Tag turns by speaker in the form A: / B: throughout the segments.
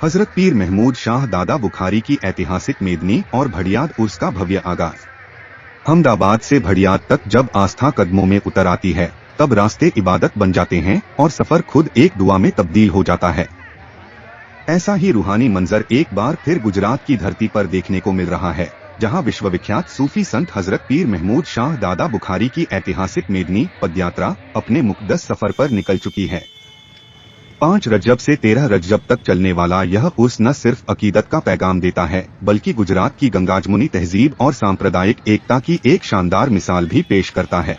A: हजरत पीर महमूद शाह दादा बुखारी की ऐतिहासिक मेदनी और भड़ियाद उर्स का भव्य आगाज। अहमदाबाद से भड़ियाद तक जब आस्था कदमों में उतर आती है, तब रास्ते इबादत बन जाते हैं और सफर खुद एक दुआ में तब्दील हो जाता है। ऐसा ही रूहानी मंजर एक बार फिर गुजरात की धरती पर देखने को मिल रहा है, जहां विश्वविख्यात सूफी संत हजरत पीर महमूद शाह दादा बुखारी की ऐतिहासिक मेदनी पदयात्रा अपने मुक़द्दस सफर पर निकल चुकी है। 5 रजब से 13 रजब तक चलने वाला यह उर्स न सिर्फ अकीदत का पैगाम देता है, बल्कि गुजरात की गंगाजमुनी तहजीब और सांप्रदायिक एकता की एक शानदार मिसाल भी पेश करता है।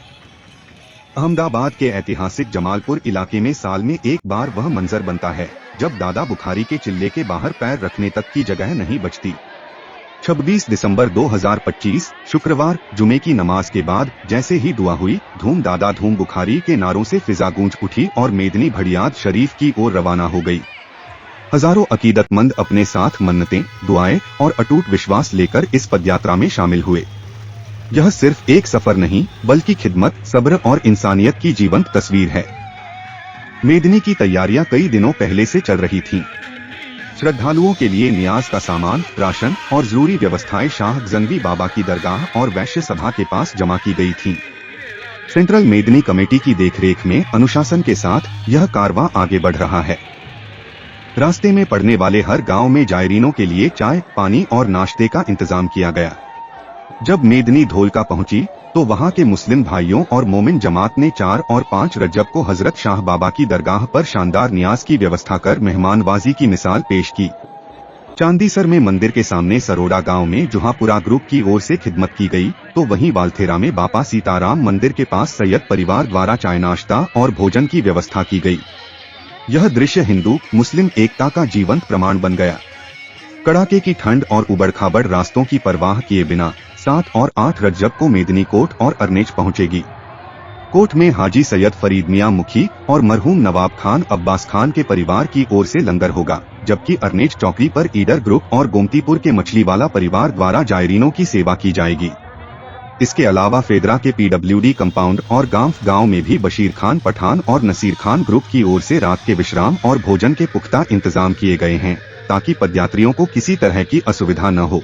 A: अहमदाबाद के ऐतिहासिक जमालपुर इलाके में साल में एक बार वह मंजर बनता है जब दादा बुखारी के चिल्ले के बाहर पैर रखने तक की जगह नहीं बचती। 26 दिसंबर 2025 शुक्रवार जुमे की नमाज के बाद जैसे ही दुआ हुई, धूम दादा धूम बुखारी के नारों से फिजा गूंज उठी और मेदनी भड़ियाद शरीफ की ओर रवाना हो गई। हजारों अकीदतमंद अपने साथ मन्नतें, दुआएं और अटूट विश्वास लेकर इस पदयात्रा में शामिल हुए। यह सिर्फ एक सफर नहीं, बल्कि खिदमत, सब्र और इंसानियत की जीवंत तस्वीर है। मेदनी की तैयारियां कई दिनों पहले से चल रही थीं। श्रद्धालुओं के लिए नियाज का सामान, राशन और जरूरी व्यवस्थाएं शाह गजनवी बाबा की दरगाह और वैश्य सभा के पास जमा की गई थीं। सेंट्रल मेदनी कमेटी की देखरेख में अनुशासन के साथ यह कारवां आगे बढ़ रहा है। रास्ते में पड़ने वाले हर गांव में जायरीनों के लिए चाय, पानी और नाश्ते का इंतजाम किया गया। जब मेदनी धोलका पहुंची, तो वहां के मुस्लिम भाइयों और मोमिन जमात ने 4 और 5 रजब को हजरत शाह बाबा की दरगाह पर शानदार नियाज की व्यवस्था कर मेहमानवाजी की मिसाल पेश की। चांदीसर में मंदिर के सामने सरोड़ा गांव में जुहापुरा ग्रुप की ओर से खिदमत की गई, तो वहीं वालथेरा में बापा सीताराम मंदिर के पास सैयद परिवार द्वारा चाय नाश्ता और भोजन की व्यवस्था की गई। यह दृश्य हिंदू मुस्लिम एकता का जीवंत प्रमाण बन गया। कड़ाके की ठंड और उबड़-खाबड़ रास्तों की परवाह किए बिना 7 और 8 रजब को मेदनी कोट और अर्नेज पहुंचेगी। कोट में हाजी सैयद फरीद मियां मुखी और मरहूम नवाब खान अब्बास खान के परिवार की ओर से लंगर होगा, जबकि अर्नेज चौकी पर ईडर ग्रुप और गोमतीपुर के मछलीवाला परिवार द्वारा जायरीनों की सेवा की जाएगी। इसके अलावा फेदरा के PWD कंपाउंड और गांव में भी बशीर खान पठान और नसीर खान ग्रुप की ओर से रात के विश्राम और भोजन के पुख्ता इंतजाम किए गए हैं, ताकि पदयात्रियों को किसी तरह की असुविधा न हो।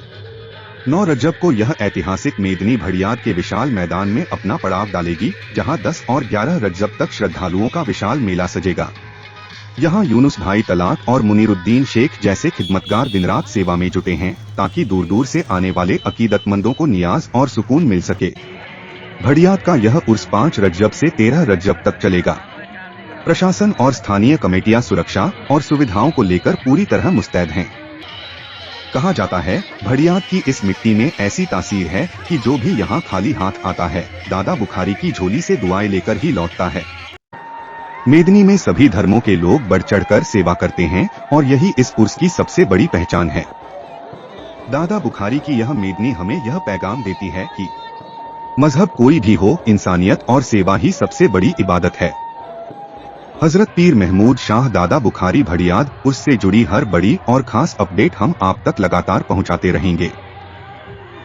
A: 9 रजब को यह ऐतिहासिक मेदनी भड़ियाद के विशाल मैदान में अपना पड़ाव डालेगी, जहां 10 और 11 रजब तक श्रद्धालुओं का विशाल मेला सजेगा। यहां यूनुस भाई तलाक और मुनीरुद्दीन शेख जैसे खिदमतगार दिन रात सेवा में जुटे हैं, ताकि दूर दूर से आने वाले अकीदतमंदों को नियाज और सुकून मिल सके। भड़ियाद का यह उर्स 5 रजब से 13 रजब तक चलेगा। प्रशासन और स्थानीय कमेटियां सुरक्षा और सुविधाओं को लेकर पूरी तरह मुस्तैद हैं। कहा जाता है, भड़ियाद की इस मिट्टी में ऐसी तासीर है कि जो भी यहाँ खाली हाथ आता है, दादा बुखारी की झोली से दुआएं लेकर ही लौटता है। मेदनी में सभी धर्मों के लोग बढ़ चढ़कर सेवा करते हैं और यही इस उर्स की सबसे बड़ी पहचान है। दादा बुखारी की यह मेदनी हमें यह पैगाम देती है कि मजहब कोई भी हो, इंसानियत और सेवा ही सबसे बड़ी इबादत है। हजरत पीर महमूद शाह दादा बुखारी भड़ियाद उर्स से जुड़ी हर बड़ी और खास अपडेट हम आप तक लगातार पहुंचाते रहेंगे।